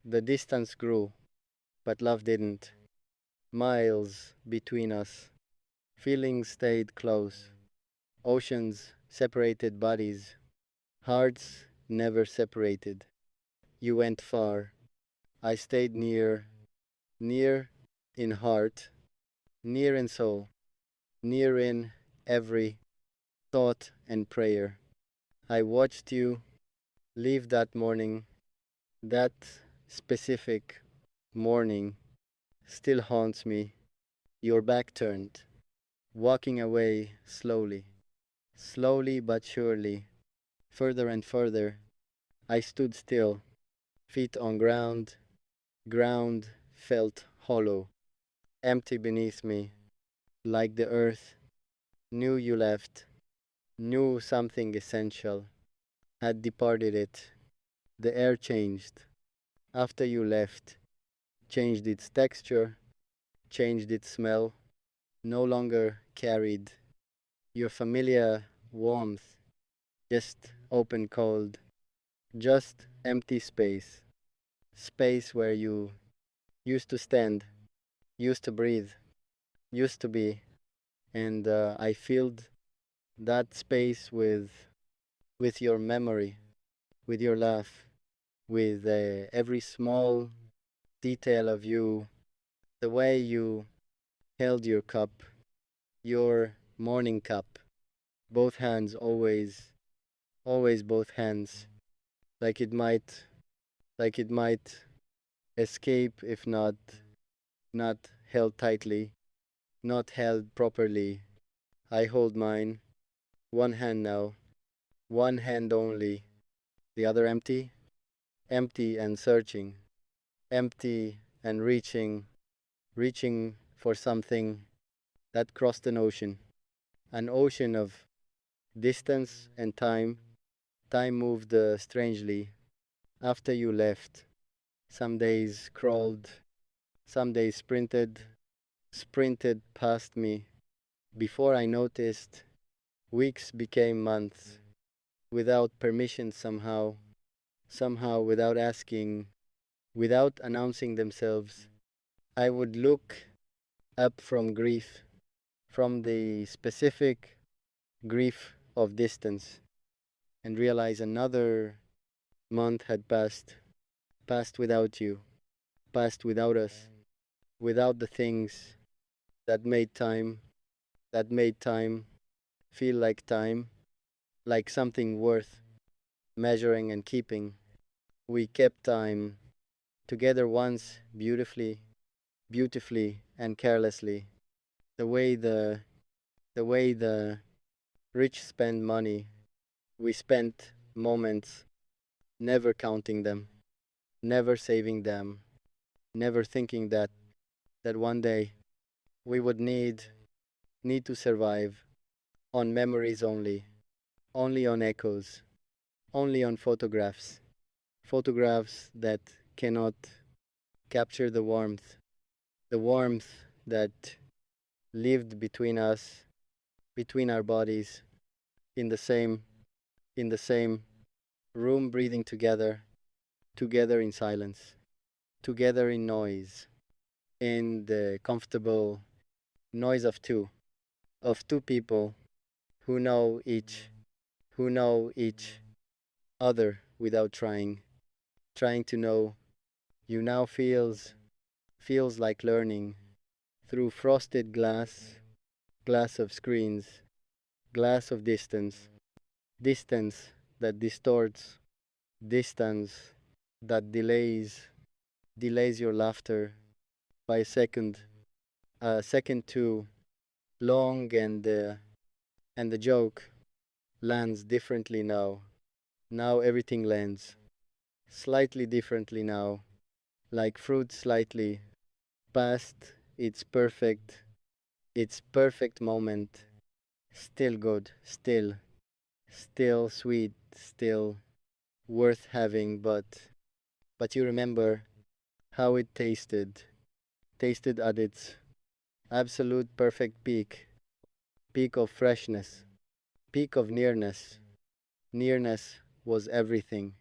The distance grew, but love didn't. Miles between us. Feelings stayed close. Oceans separated bodies. Hearts never separated. You went far. I stayed near, near in heart, near in soul, near in every thought and prayer. I watched you leave that morning, that specific morning still haunts me. Your back turned, walking away slowly, slowly but surely, further and further. I stood still, feet on ground. Ground felt hollow, empty beneath me, like the earth knew you left, knew something essential had departed it. The air changed after you left, changed its texture, changed its smell, no longer carried your familiar warmth, just open cold, just empty space, space where you used to stand, used to breathe, used to be, and I filled that space with your memory, with your laugh, with every small detail of you, the way you held your cup, your morning cup, both hands always, always both hands, like it might, like it might escape if not held tightly, not held properly. I hold mine, one hand now, one hand only, the other empty, empty and searching, empty and reaching, reaching for something that crossed an ocean of distance and time. Time moved strangely after you left. Some days crawled, some days sprinted past me. Before I noticed, weeks became months, without permission somehow, somehow without asking, without announcing themselves. I would look up from grief, from the specific grief of distance, and realize another month had passed, passed without you, passed without us, without the things that made time, that made time feel like something worth measuring and keeping. We kept time together once beautifully, beautifully and carelessly. The way the rich spend money, we spent moments never counting them, never saving them, never thinking that one day we would need to survive on memories only, only on echoes, only on photographs, photographs that cannot capture the warmth that lived between us, between our bodies, in the same in the same room, breathing together, together in silence, together in noise, in the comfortable noise of two people who know each other without trying to know. You now feels like learning through frosted glass of screens, glass of distance that distorts, distance that delays your laughter by a second too long, and the joke lands differently now. Now everything lands slightly differently now, like fruit slightly past its perfect moment. Still good, still sweet, still worth having, but you remember how it tasted at its absolute perfect peak of freshness, peak of nearness. Nearness was everything.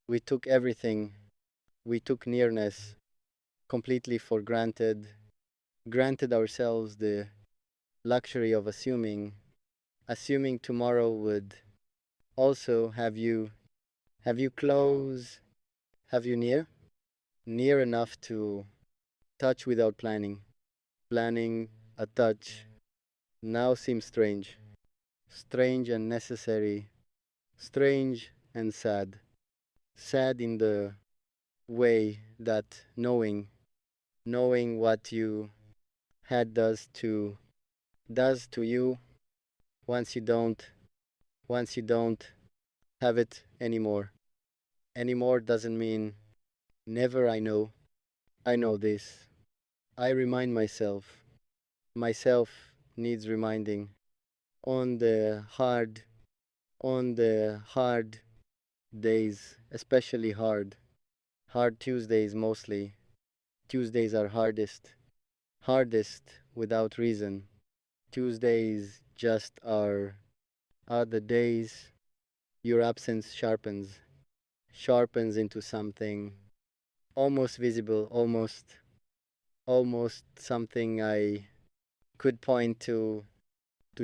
We took everything We took nearness completely for granted, granted ourselves the luxury of assuming tomorrow would also have you close, have you near enough to touch without planning. Planning a touch now seems strange, strange and necessary, strange and sad. Sad in the way that knowing what you had does to you once you don't once you don't have it anymore. Anymore doesn't mean never. I know this. I remind myself needs reminding on the hard on the hard days, especially hard Tuesdays mostly. Tuesdays are hardest without reason. Tuesdays just are the days your absence sharpens into something almost visible, almost something I could point to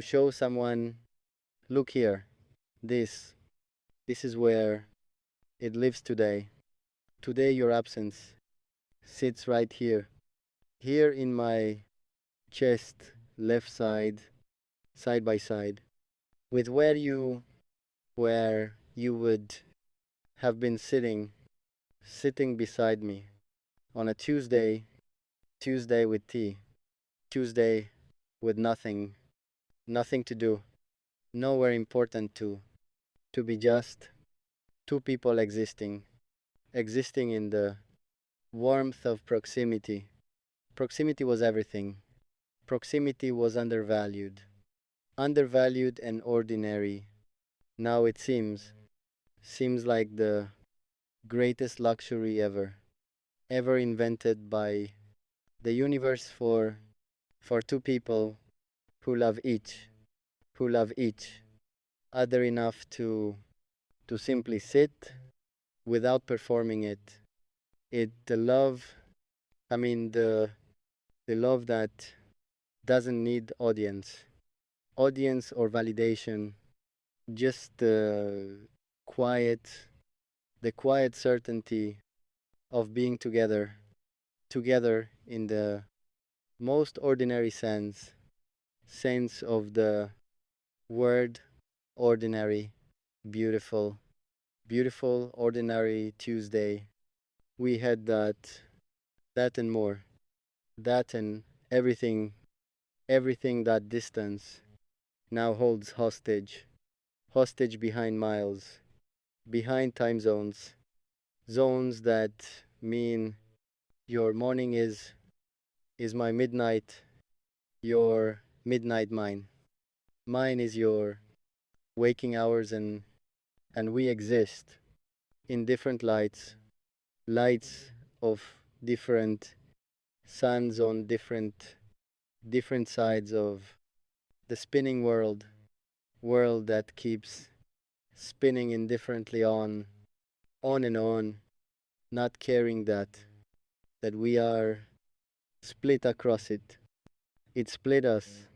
show someone, look here. This this is where it lives today. Today your absence sits right here. Here in my chest, left side, side by side, with where you would have been sitting beside me on a Tuesday with tea, Tuesday with nothing to do, nowhere important to be just two people existing in the warmth of proximity. Proximity was everything. Proximity was undervalued and ordinary. Now it seems like the greatest luxury ever invented by the universe for two people who love each, who love each other enough to simply sit without performing it. It the love, I mean the love that doesn't need audience or validation, just quiet, the quiet certainty of being together in the most ordinary sense of the word ordinary, beautiful, beautiful ordinary Tuesday. We had that and more, that and everything that distance now holds hostage behind miles, behind time zones that mean your morning is my midnight, your midnight mine is your waking hours, and we exist in different lights of different suns on different sides of the spinning world that keeps spinning indifferently on and on, not caring that we are split across it. It split us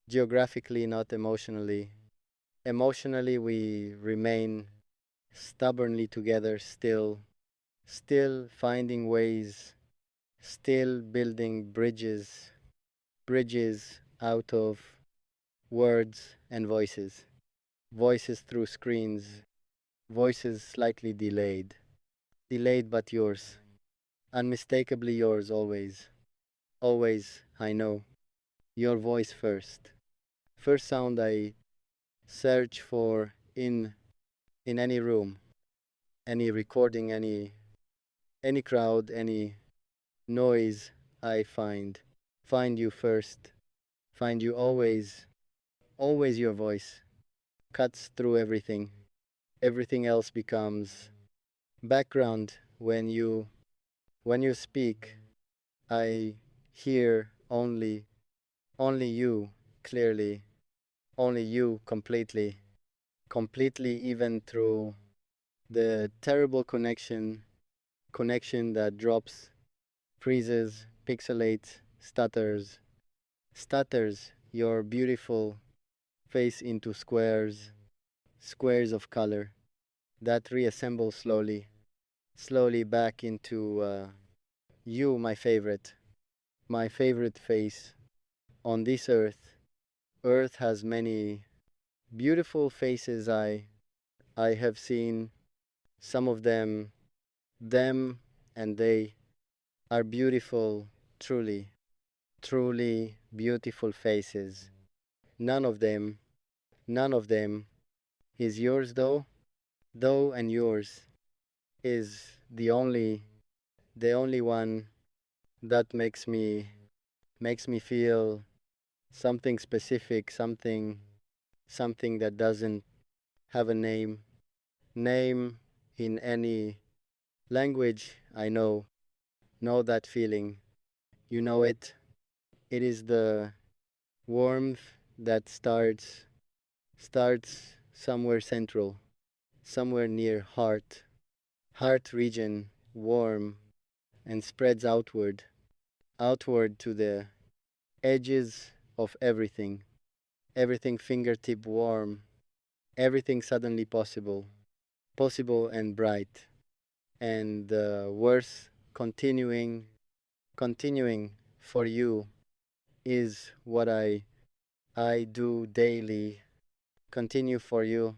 geographically, not emotionally. Emotionally, we remain stubbornly together, still finding ways, still building bridges out of words and voices through screens, voices slightly delayed but yours, unmistakably yours always, I know, your voice first sound I search for in any room, any recording, any crowd, any noise. I find you first, find you always your voice cuts through everything else becomes background when you speak. I hear only you clearly, only you completely, even through the terrible connection connection that drops, freezes, pixelates, stutters your beautiful face into squares, squares of color that reassemble slowly back into you, my favorite face on this earth. Earth has many beautiful faces. I have seen some of them and they are beautiful, truly, truly beautiful faces. None of them, none of them is yours though, and yours is the only one that makes me feel something specific, something that doesn't have a name in any language. I know that feeling. You know it. It is the warmth that starts somewhere central, somewhere near heart region, warm and spreads outward to the edges of everything fingertip warm, everything suddenly possible and bright, and worth continuing for you is what I do daily. Continue for you.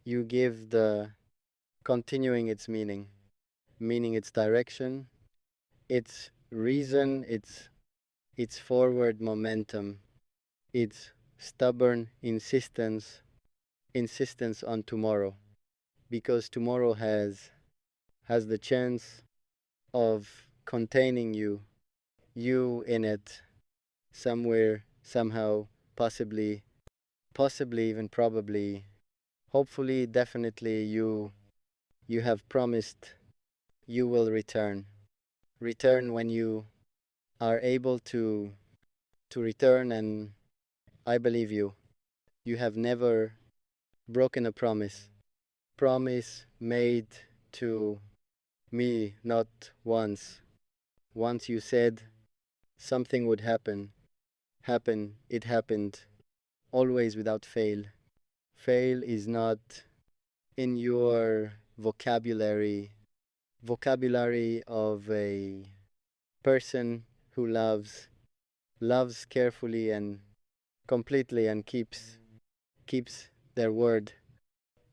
You give the continuing its meaning its direction, its reason, its forward momentum, its stubborn insistence on tomorrow, because tomorrow has the chance of containing you in it somewhere, somehow, possibly even probably, hopefully, definitely you have promised you will return when you are able to return, and I believe you have never broken a promise made to me, not once you said something would happen, it happened, always without fail is not in your vocabulary of a person who loves carefully and completely and keeps their word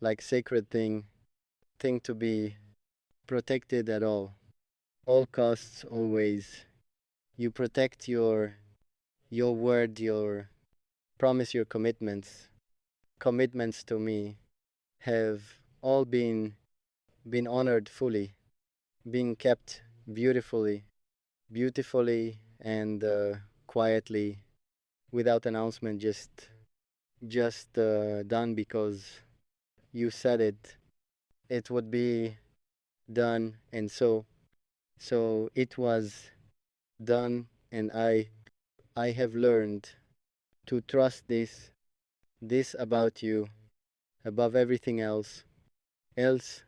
like sacred thing to be protected at all costs. Always you protect your word, your promise, your commitments to me have all been honored fully, being kept beautifully and quietly, without announcement, just done because you said it would be done, and so it was done, and I have learned to trust this about you above everything else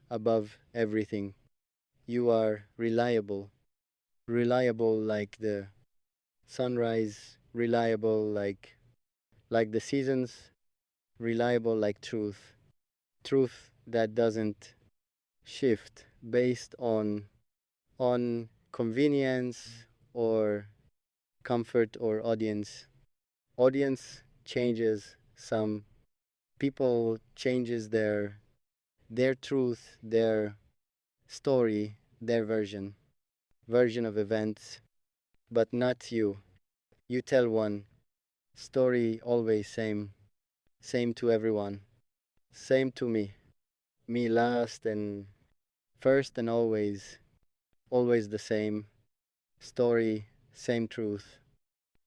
above everything. You are reliable like the sunrise, reliable like the seasons, reliable like truth that doesn't shift based on convenience or comfort or audience changes. Some people changes their truth, their story, their version of events, but not you. You tell one story, always same to everyone, same to me last and first, and always the same story, same truth.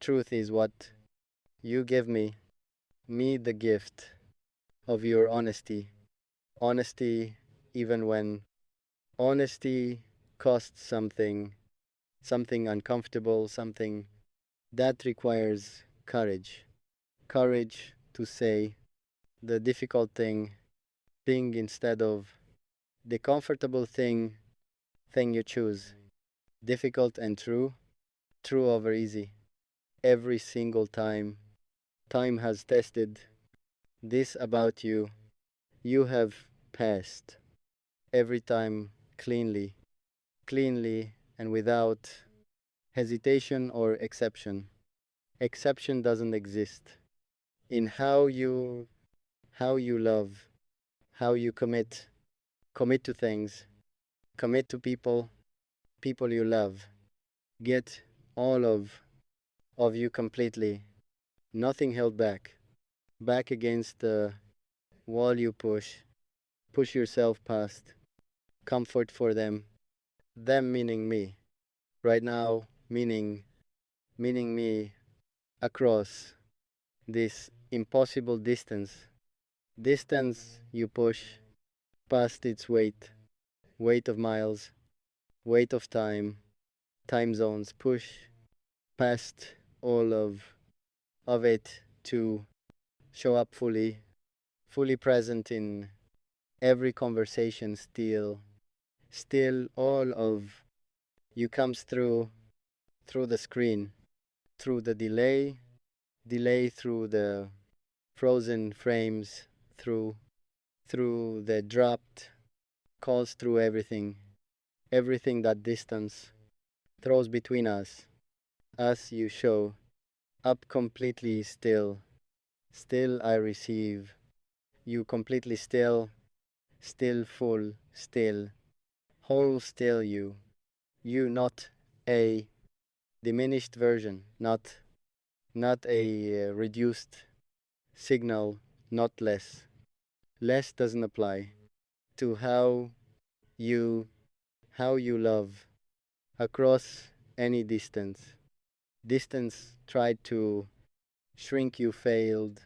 Truth is what you give me the gift of your honesty, even when honesty costs something uncomfortable, something that requires courage to say the difficult thing instead of the comfortable thing thing you choose. Difficult and true, true over easy. Every single time. Time has tested this about you. You have passed every time cleanly, cleanly and without hesitation or exception. Exception doesn't exist in how you love, how you commit to things, commit to people you love. Get all of you completely, nothing held back. Back against the wall you push yourself past. Comfort for them meaning me. Right now meaning me across this impossible distance you push past its weight of miles, weight of time zones, push past all of it to show up fully present in every conversation. Still all of you comes through the screen, through the delay through the frozen frames, through the dropped calls, through everything that distance throws between us you show up completely still I receive you completely still full, still whole, still you not a diminished version, not a reduced signal, not less. Less doesn't apply to you how you love across any distance. Distance tried to shrink you, failed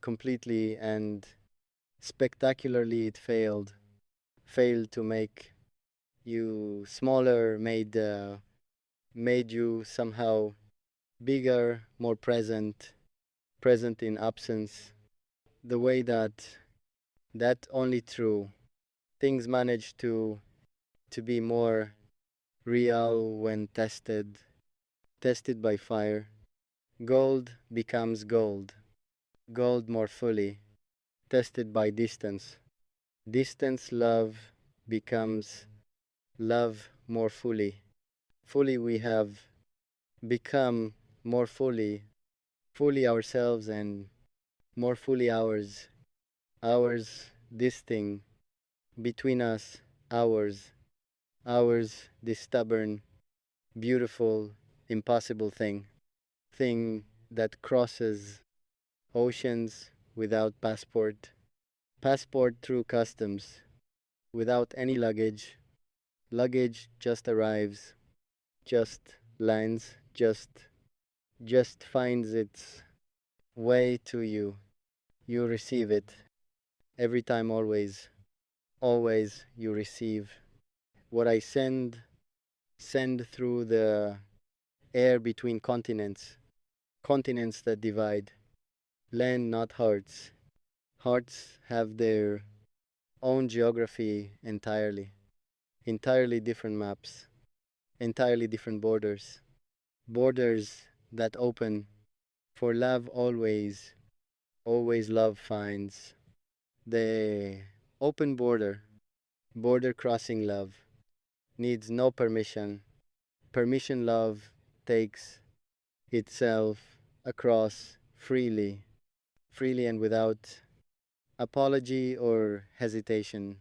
completely, and spectacularly it failed to make you smaller, made you somehow bigger, more present in absence. The way that only true things manage to be more real when tested by fire. Gold becomes gold more fully, tested by distance. Distance love becomes love more fully we have become more fully ourselves and more fully ours this thing between us, ours this stubborn, beautiful, impossible thing that crosses oceans without passport through customs, without any luggage just arrives, just lands, just finds its way to you. You receive it every time, always you receive what I send through the air between continents that divide, land not hearts. Hearts have their own geography entirely different maps, entirely different borders that open for love always love finds the open border crossing love needs no permission love takes itself across freely and without apology or hesitation.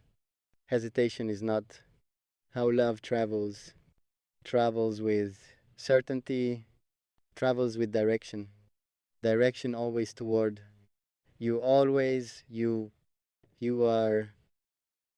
Hesitation is not how love travels with certainty, travels with direction always toward you. Always you are